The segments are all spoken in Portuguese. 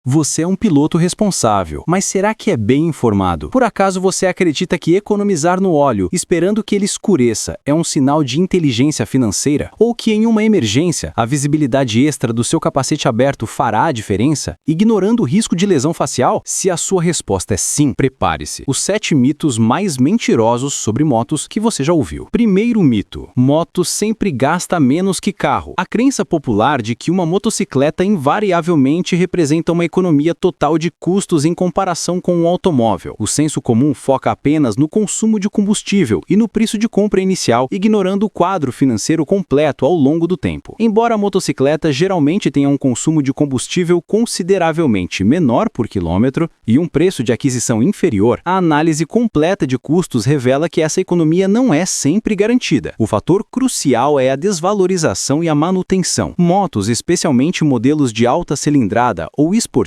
Você é um piloto responsável, mas será que é bem informado? Por acaso você acredita que economizar no óleo, esperando que ele escureça, é um sinal de inteligência financeira? Ou que em uma emergência, a visibilidade extra do seu capacete aberto fará a diferença, ignorando o risco de lesão facial? Se a sua resposta é sim, prepare-se. Os 7 mitos mais mentirosos sobre motos que você já ouviu. Primeiro mito: moto sempre gasta menos que carro. A crença popular de que uma motocicleta invariavelmente representa uma economia total de custos em comparação com um automóvel. O senso comum foca apenas no consumo de combustível e no preço de compra inicial, ignorando o quadro financeiro completo ao longo do tempo. Embora a motocicleta geralmente tenha um consumo de combustível consideravelmente menor por quilômetro e um preço de aquisição inferior, a análise completa de custos revela que essa economia não é sempre garantida. O fator crucial é a desvalorização e a manutenção. Motos, especialmente modelos de alta cilindrada ou esportivos,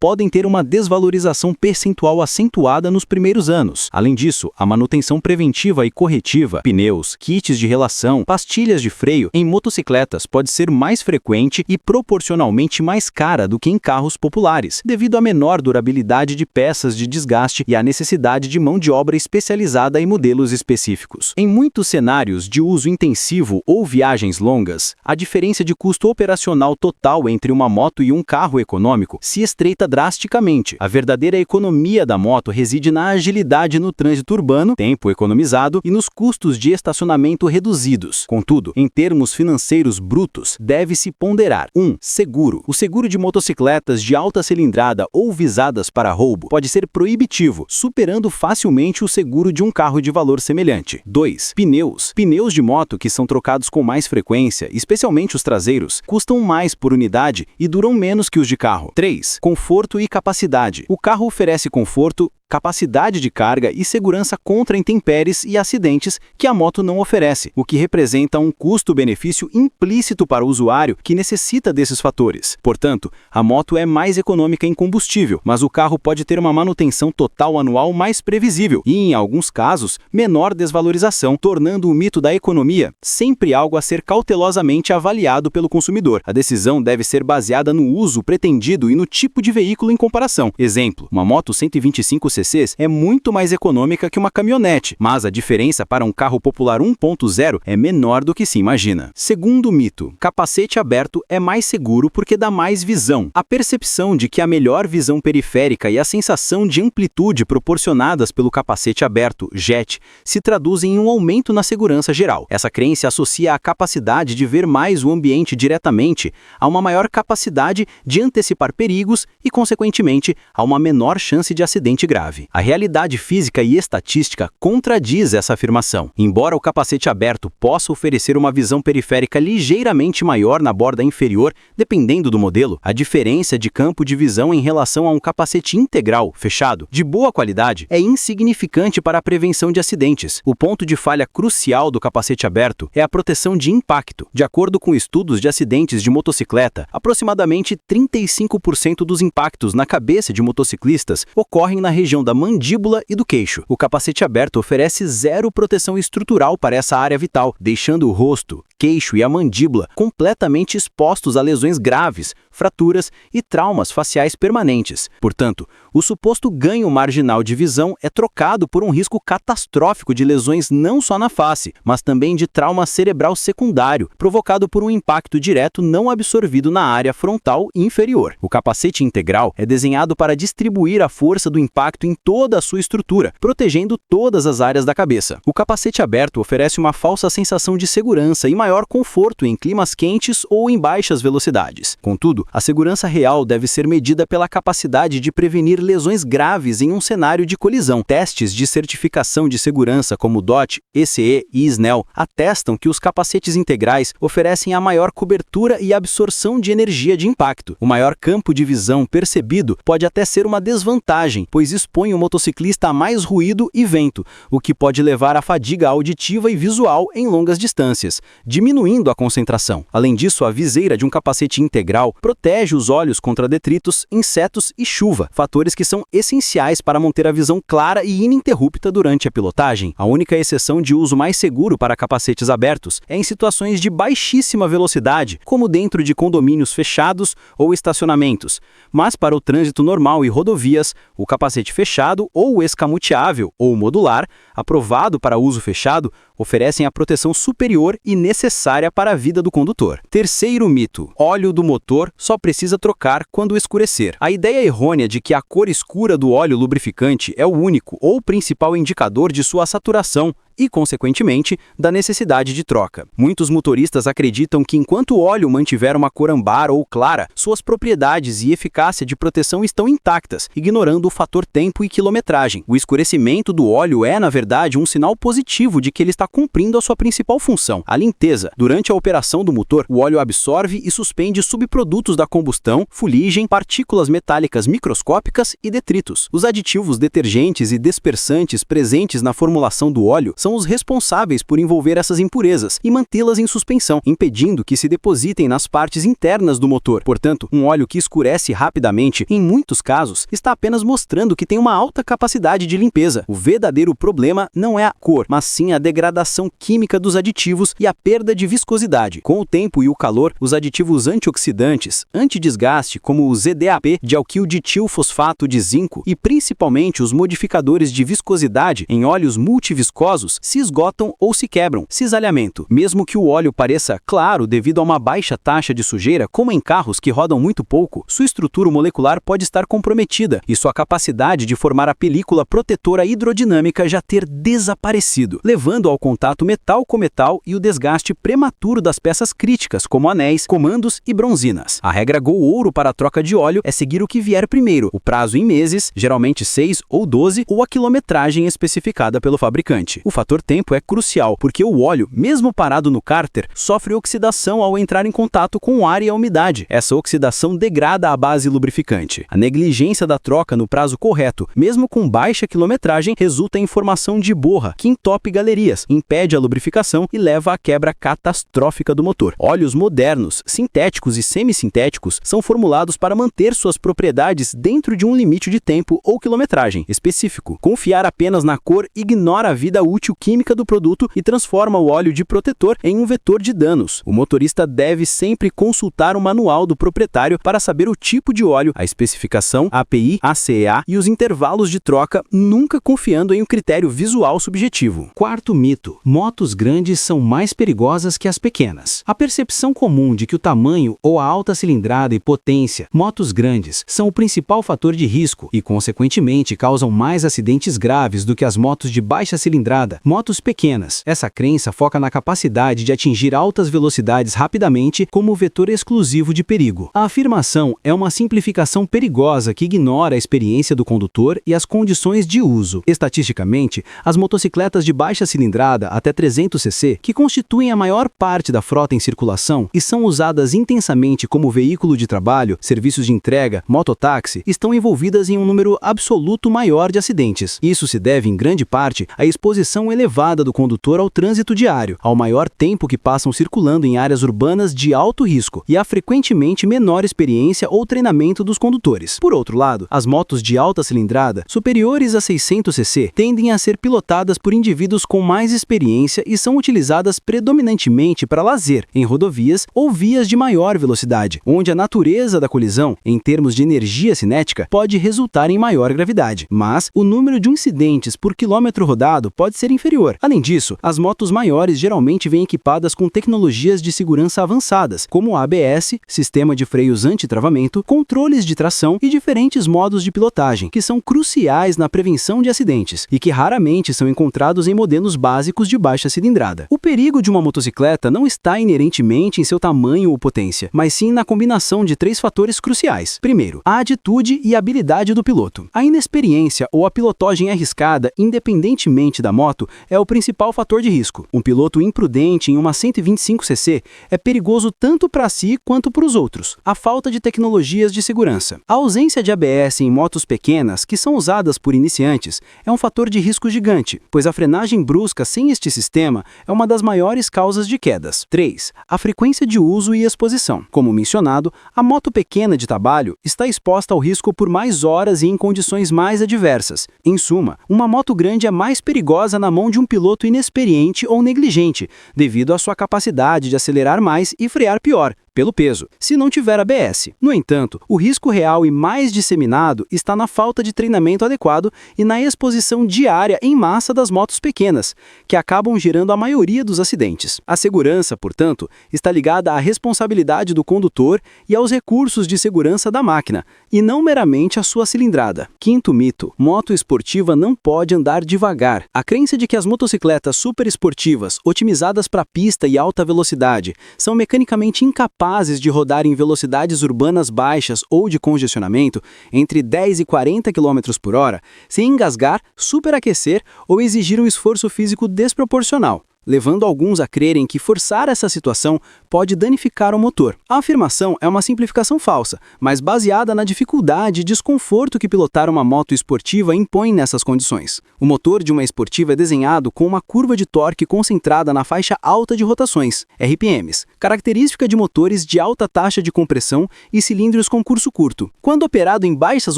podem ter uma desvalorização percentual acentuada nos primeiros anos. Além disso, a manutenção preventiva e corretiva, pneus, kits de relação, pastilhas de freio, em motocicletas pode ser mais frequente e proporcionalmente mais cara do que em carros populares, devido à menor durabilidade de peças de desgaste e à necessidade de mão de obra especializada em modelos específicos. Em muitos cenários de uso intensivo ou viagens longas, a diferença de custo operacional total entre uma moto e um carro econômico se estreita drasticamente. A verdadeira economia da moto reside na agilidade no trânsito urbano, tempo economizado e nos custos de estacionamento reduzidos. Contudo, em termos financeiros brutos, deve-se ponderar: 1. Seguro. O seguro de motocicletas de alta cilindrada ou visadas para roubo pode ser proibitivo, superando facilmente o seguro de um carro de valor semelhante. 2. Pneus. Pneus de moto que são trocados com mais frequência, especialmente os traseiros, custam mais por unidade e duram menos que os de carro. 3. Conforto e capacidade. O carro oferece conforto, capacidade de carga e segurança contra intempéries e acidentes que a moto não oferece, o que representa um custo-benefício implícito para o usuário que necessita desses fatores. Portanto, a moto é mais econômica em combustível, mas o carro pode ter uma manutenção total anual mais previsível e, em alguns casos, menor desvalorização, tornando o mito da economia sempre algo a ser cautelosamente avaliado pelo consumidor. A decisão deve ser baseada no uso pretendido e no tipo de veículo em comparação. Exemplo: uma moto 125 cc é muito mais econômica que uma caminhonete, mas a diferença para um carro popular 1.0 é menor do que se imagina. Segundo mito: capacete aberto é mais seguro porque dá mais visão. A percepção de que a melhor visão periférica e a sensação de amplitude proporcionadas pelo capacete aberto, JET, se traduzem em um aumento na segurança geral. Essa crença associa a capacidade de ver mais o ambiente diretamente a uma maior capacidade de antecipar perigos e, consequentemente, a uma menor chance de acidente grave. A realidade física e estatística contradiz essa afirmação. Embora o capacete aberto possa oferecer uma visão periférica ligeiramente maior na borda inferior, dependendo do modelo, a diferença de campo de visão em relação a um capacete integral, fechado, de boa qualidade, é insignificante para a prevenção de acidentes. O ponto de falha crucial do capacete aberto é a proteção de impacto. De acordo com estudos de acidentes de motocicleta, aproximadamente 35% dos impactos na cabeça de motociclistas ocorrem na região da mandíbula e do queixo. O capacete aberto oferece zero proteção estrutural para essa área vital, deixando o rosto, queixo e a mandíbula completamente expostos a lesões graves, fraturas e traumas faciais permanentes. Portanto, o suposto ganho marginal de visão é trocado por um risco catastrófico de lesões não só na face, mas também de trauma cerebral secundário, provocado por um impacto direto não absorvido na área frontal inferior. O capacete integral é desenhado para distribuir a força do impacto em toda a sua estrutura, protegendo todas as áreas da cabeça. O capacete aberto oferece uma falsa sensação de segurança e maior conforto em climas quentes ou em baixas velocidades. Contudo, a segurança real deve ser medida pela capacidade de prevenir lesões graves em um cenário de colisão. Testes de certificação de segurança como DOT, ECE e SNEL atestam que os capacetes integrais oferecem a maior cobertura e absorção de energia de impacto. O maior campo de visão percebido pode até ser uma desvantagem, pois expõem o motociclista a mais ruído e vento, o que pode levar à fadiga auditiva e visual em longas distâncias, diminuindo a concentração. Além disso, a viseira de um capacete integral protege os olhos contra detritos, insetos e chuva, fatores que são essenciais para manter a visão clara e ininterrupta durante a pilotagem. A única exceção de uso mais seguro para capacetes abertos é em situações de baixíssima velocidade, como dentro de condomínios fechados ou estacionamentos. Mas para o trânsito normal e rodovias, o capacete fechado ou o escamoteável ou modular, aprovado para uso fechado, oferecem a proteção superior e necessária para a vida do condutor. Terceiro mito: óleo do motor só precisa trocar quando escurecer. A ideia errônea de que a cor escura do óleo lubrificante é o único ou principal indicador de sua saturação e, consequentemente, da necessidade de troca. Muitos motoristas acreditam que enquanto o óleo mantiver uma cor ambar ou clara, suas propriedades e eficácia de proteção estão intactas, ignorando o fator tempo e quilometragem. O escurecimento do óleo é, na verdade, um sinal positivo de que ele está cumprindo a sua principal função, a limpeza. Durante a operação do motor, o óleo absorve e suspende subprodutos da combustão, fuligem, partículas metálicas microscópicas e detritos. Os aditivos detergentes e dispersantes presentes na formulação do óleo são os responsáveis por envolver essas impurezas e mantê-las em suspensão, impedindo que se depositem nas partes internas do motor. Portanto, um óleo que escurece rapidamente, em muitos casos, está apenas mostrando que tem uma alta capacidade de limpeza. O verdadeiro problema não é a cor, mas sim a degradação química dos aditivos e a perda de viscosidade. Com o tempo e o calor, os aditivos antioxidantes, antidesgaste, como o ZDAP, dialquilditilfosfato de zinco, e principalmente os modificadores de viscosidade em óleos multiviscosos, se esgotam ou se quebram. Cisalhamento. Mesmo que o óleo pareça claro devido a uma baixa taxa de sujeira, como em carros que rodam muito pouco, sua estrutura molecular pode estar comprometida e sua capacidade de formar a película protetora hidrodinâmica já ter desaparecido, levando ao contato metal com metal e o desgaste prematuro das peças críticas, como anéis, comandos e bronzinas. A regra Go Ouro para a troca de óleo é seguir o que vier primeiro, o prazo em meses, geralmente 6 ou 12, ou a quilometragem especificada pelo fabricante. O fator tempo é crucial, porque o óleo, mesmo parado no cárter, sofre oxidação ao entrar em contato com o ar e a umidade. Essa oxidação degrada a base lubrificante. A negligência da troca no prazo correto, mesmo com baixa quilometragem, resulta em formação de borra, que entope galerias, impede a lubrificação e leva à quebra catastrófica do motor. Óleos modernos, sintéticos e semissintéticos são formulados para manter suas propriedades dentro de um limite de tempo ou quilometragem específico. Confiar apenas na cor ignora a vida útil química do produto e transforma o óleo de protetor em um vetor de danos. O motorista deve sempre consultar o manual do proprietário para saber o tipo de óleo, a especificação, a API, ACEA e os intervalos de troca, nunca confiando em um critério visual subjetivo. Quarto mito: motos grandes são mais perigosas que as pequenas. A percepção comum de que o tamanho ou a alta cilindrada e potência, motos grandes, são o principal fator de risco e, consequentemente, causam mais acidentes graves do que as motos de baixa cilindrada, motos pequenas. Essa crença foca na capacidade de atingir altas velocidades rapidamente como vetor exclusivo de perigo. A afirmação é uma simplificação perigosa que ignora a experiência do condutor e as condições de uso. Estatisticamente, as motocicletas de baixa cilindrada até 300 cc, que constituem a maior parte da frota em circulação e são usadas intensamente como veículo de trabalho, serviços de entrega, mototáxi, estão envolvidas em um número absoluto maior de acidentes. Isso se deve, em grande parte, à exposição elevada do condutor ao trânsito diário, ao maior tempo que passam circulando em áreas urbanas de alto risco e à frequentemente menor experiência ou treinamento dos condutores. Por outro lado, as motos de alta cilindrada, superiores a 600 cc, tendem a ser pilotadas por indivíduos com mais experiência e são utilizadas predominantemente para lazer, em rodovias ou vias de maior velocidade, onde a natureza da colisão, em termos de energia cinética, pode resultar em maior gravidade. Mas o número de incidentes por quilômetro rodado pode ser inferior. Além disso, as motos maiores geralmente vêm equipadas com tecnologias de segurança avançadas, como ABS, sistema de freios anti-travamento, controles de tração e diferentes modos de pilotagem, que são cruciais na prevenção de acidentes e que raramente são encontrados em modelos básicos básicos de baixa cilindrada. O perigo de uma motocicleta não está inerentemente em seu tamanho ou potência, mas sim na combinação de 3 fatores cruciais. Primeiro, a atitude e habilidade do piloto. A inexperiência ou a pilotagem arriscada, independentemente da moto, é o principal fator de risco. Um piloto imprudente em uma 125cc é perigoso tanto para si quanto para os outros. A falta de tecnologias de segurança. A ausência de ABS em motos pequenas, que são usadas por iniciantes, é um fator de risco gigante, pois a frenagem brusca sem este sistema é uma das maiores causas de quedas. 3. A frequência de uso e exposição. Como mencionado, a moto pequena de trabalho está exposta ao risco por mais horas e em condições mais adversas. Em suma, uma moto grande é mais perigosa na mão de um piloto inexperiente ou negligente, devido à sua capacidade de acelerar mais e frear pior, pelo peso, se não tiver ABS. No entanto, o risco real e mais disseminado está na falta de treinamento adequado e na exposição diária em massa das motos pequenas, que acabam gerando a maioria dos acidentes. A segurança, portanto, está ligada à responsabilidade do condutor e aos recursos de segurança da máquina, e não meramente à sua cilindrada. Quinto mito: moto esportiva não pode andar devagar. A crença de que as motocicletas super esportivas, otimizadas para pista e alta velocidade, são mecanicamente incapazes de rodar em velocidades urbanas baixas ou de congestionamento entre 10 e 40 km por hora, sem engasgar, superaquecer ou exigir um esforço físico desproporcional, levando alguns a crerem que forçar essa situação pode danificar o motor. A afirmação é uma simplificação falsa, mas baseada na dificuldade e desconforto que pilotar uma moto esportiva impõe nessas condições. O motor de uma esportiva é desenhado com uma curva de torque concentrada na faixa alta de rotações, RPMs, característica de motores de alta taxa de compressão e cilindros com curso curto. Quando operado em baixas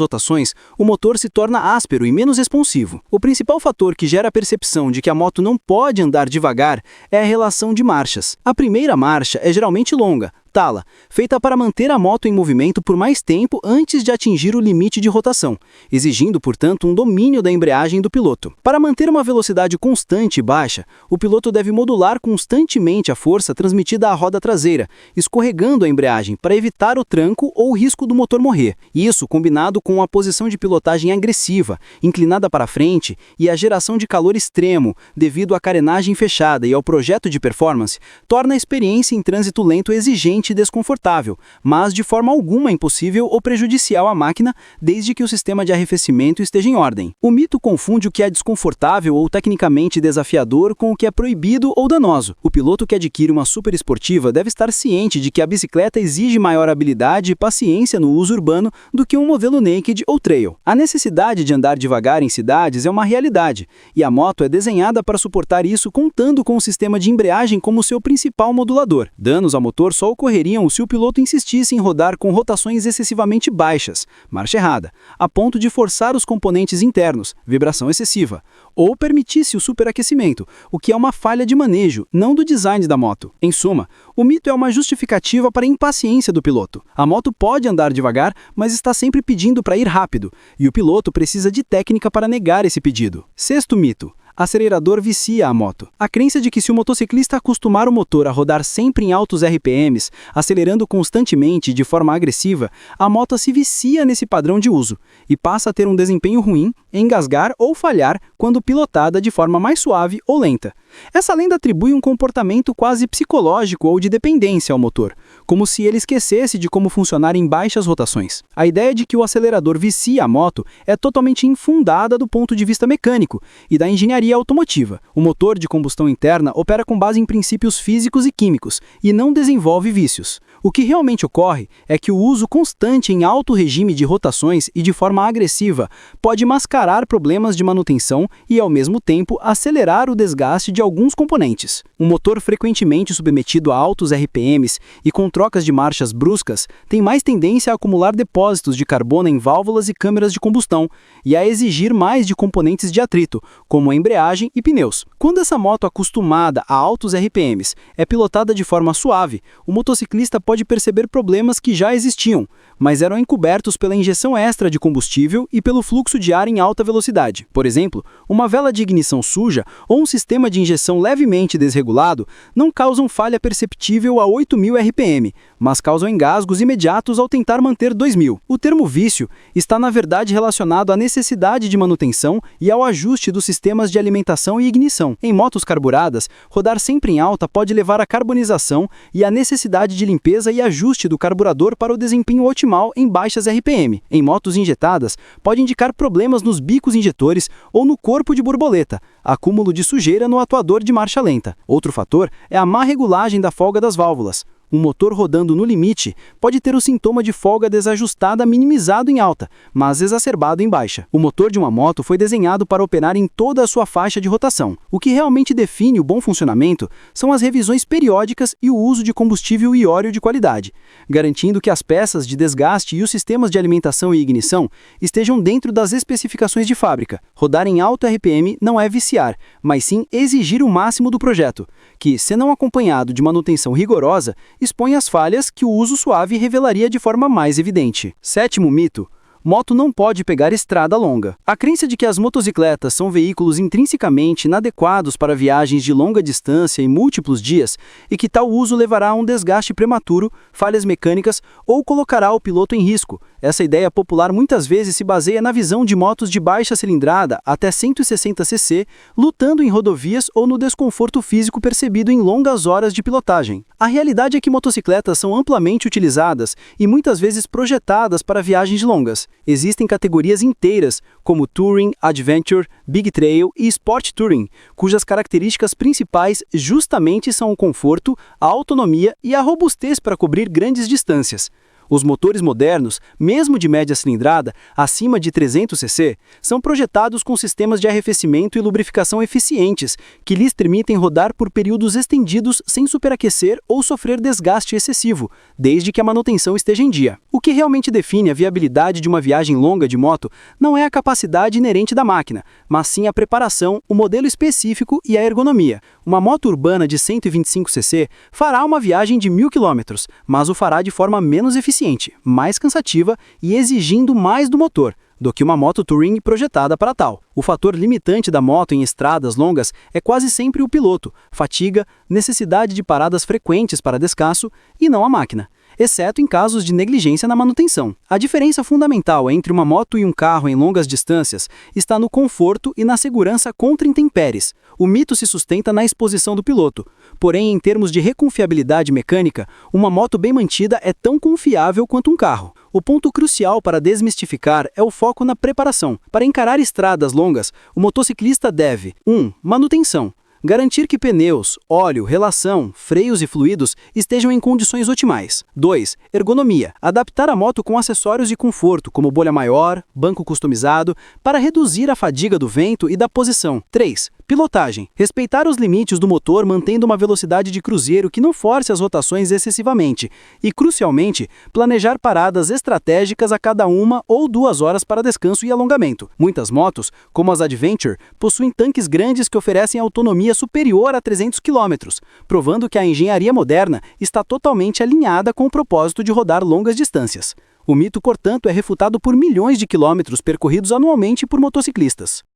rotações, o motor se torna áspero e menos responsivo. O principal fator que gera a percepção de que a moto não pode andar devagar é a relação de marchas. A primeira marcha é geralmente longa, tala, feita para manter a moto em movimento por mais tempo antes de atingir o limite de rotação, exigindo, portanto, um domínio da embreagem do piloto. Para manter uma velocidade constante e baixa, o piloto deve modular constantemente a força transmitida à roda traseira, escorregando a embreagem para evitar o tranco ou o risco do motor morrer. Isso, combinado com a posição de pilotagem agressiva, inclinada para frente, e a geração de calor extremo, devido à carenagem fechada e ao projeto de performance, torna a experiência em trânsito lento exigente e desconfortável, mas de forma alguma impossível ou prejudicial à máquina, desde que o sistema de arrefecimento esteja em ordem. O mito confunde o que é desconfortável ou tecnicamente desafiador com o que é proibido ou danoso. O piloto que adquire uma super esportiva deve estar ciente de que a bicicleta exige maior habilidade e paciência no uso urbano do que um modelo naked ou trail. A necessidade de andar devagar em cidades é uma realidade, e a moto é desenhada para suportar isso contando com o sistema de embreagem como seu principal modulador. Danos ao motor só ocorreriam se o piloto insistisse em rodar com rotações excessivamente baixas, marcha errada, a ponto de forçar os componentes internos, vibração excessiva, ou permitisse o superaquecimento, o que é uma falha de manejo, não do design da moto. Em suma, o mito é uma justificativa para a impaciência do piloto. A moto pode andar devagar, mas está sempre pedindo para ir rápido, e o piloto precisa de técnica para negar esse pedido. Sexto mito: acelerador vicia a moto. A crença de que se o motociclista acostumar o motor a rodar sempre em altos RPMs, acelerando constantemente e de forma agressiva, a moto se vicia nesse padrão de uso e passa a ter um desempenho ruim, engasgar ou falhar quando pilotada de forma mais suave ou lenta. Essa lenda atribui um comportamento quase psicológico ou de dependência ao motor, como se ele esquecesse de como funcionar em baixas rotações. A ideia de que o acelerador vicia a moto é totalmente infundada do ponto de vista mecânico e da engenharia automotiva. O motor de combustão interna opera com base em princípios físicos e químicos e não desenvolve vícios. O que realmente ocorre é que o uso constante em alto regime de rotações e de forma agressiva pode mascarar problemas de manutenção e, ao mesmo tempo, acelerar o desgaste de alguns componentes. Um motor frequentemente submetido a altos RPMs e com trocas de marchas bruscas tem mais tendência a acumular depósitos de carbono em válvulas e câmeras de combustão e a exigir mais de componentes de atrito, como a embreagem e pneus. Quando essa moto acostumada a altos RPMs é pilotada de forma suave, o motociclista pode pode perceber problemas que já existiam, mas eram encobertos pela injeção extra de combustível e pelo fluxo de ar em alta velocidade. Por exemplo, uma vela de ignição suja ou um sistema de injeção levemente desregulado não causam falha perceptível a 8.000 RPM, mas causam engasgos imediatos ao tentar manter 2.000. O termo vício está, na verdade, relacionado à necessidade de manutenção e ao ajuste dos sistemas de alimentação e ignição. Em motos carburadas, rodar sempre em alta pode levar à carbonização e à necessidade de limpeza e ajuste do carburador para o desempenho otimal em baixas RPM. Em motos injetadas, pode indicar problemas nos bicos injetores ou no corpo de borboleta, acúmulo de sujeira no atuador de marcha lenta. Outro fator é a má regulagem da folga das válvulas. Um motor rodando no limite pode ter o sintoma de folga desajustada minimizado em alta, mas exacerbado em baixa. O motor de uma moto foi desenhado para operar em toda a sua faixa de rotação. O que realmente define o bom funcionamento são as revisões periódicas e o uso de combustível e óleo de qualidade, garantindo que as peças de desgaste e os sistemas de alimentação e ignição estejam dentro das especificações de fábrica. Rodar em alto RPM não é viciar, mas sim exigir o máximo do projeto, que, se não acompanhado de manutenção rigorosa, expõe as falhas que o uso suave revelaria de forma mais evidente. Sétimo mito: moto não pode pegar estrada longa. A crença de que as motocicletas são veículos intrinsecamente inadequados para viagens de longa distância e múltiplos dias e que tal uso levará a um desgaste prematuro, falhas mecânicas ou colocará o piloto em risco. Essa ideia popular muitas vezes se baseia na visão de motos de baixa cilindrada até 160 cc, lutando em rodovias ou no desconforto físico percebido em longas horas de pilotagem. A realidade é que motocicletas são amplamente utilizadas e muitas vezes projetadas para viagens longas. Existem categorias inteiras, como Touring, Adventure, Big Trail e Sport Touring, cujas características principais justamente são o conforto, a autonomia e a robustez para cobrir grandes distâncias. Os motores modernos, mesmo de média cilindrada, acima de 300 cc, são projetados com sistemas de arrefecimento e lubrificação eficientes, que lhes permitem rodar por períodos estendidos sem superaquecer ou sofrer desgaste excessivo, desde que a manutenção esteja em dia. O que realmente define a viabilidade de uma viagem longa de moto não é a capacidade inerente da máquina, mas sim a preparação, o modelo específico e a ergonomia. Uma moto urbana de 125 cc fará uma viagem de 1.000 km, mas o fará de forma menos eficiente, mais cansativa e exigindo mais do motor do que uma moto touring projetada para tal. O fator limitante da moto em estradas longas é quase sempre o piloto, fatiga, necessidade de paradas frequentes para descanso e não a máquina, exceto em casos de negligência na manutenção. A diferença fundamental entre uma moto e um carro em longas distâncias está no conforto e na segurança contra intempéries. O mito se sustenta na exposição do piloto. Porém, em termos de reconfiabilidade mecânica, uma moto bem mantida é tão confiável quanto um carro. O ponto crucial para desmistificar é o foco na preparação. Para encarar estradas longas, o motociclista deve 1. Manutenção. Garantir que pneus, óleo, relação, freios e fluidos estejam em condições otimais. 2. Ergonomia. Adaptar a moto com acessórios de conforto, como bolha maior, banco customizado, para reduzir a fadiga do vento e da posição. 3. Pilotagem. Respeitar os limites do motor mantendo uma velocidade de cruzeiro que não force as rotações excessivamente. E, crucialmente, planejar paradas estratégicas a cada 1 ou 2 horas para descanso e alongamento. Muitas motos, como as Adventure, possuem tanques grandes que oferecem autonomia superior a 300 km, provando que a engenharia moderna está totalmente alinhada com o propósito de rodar longas distâncias. O mito, portanto, é refutado por milhões de quilômetros percorridos anualmente por motociclistas.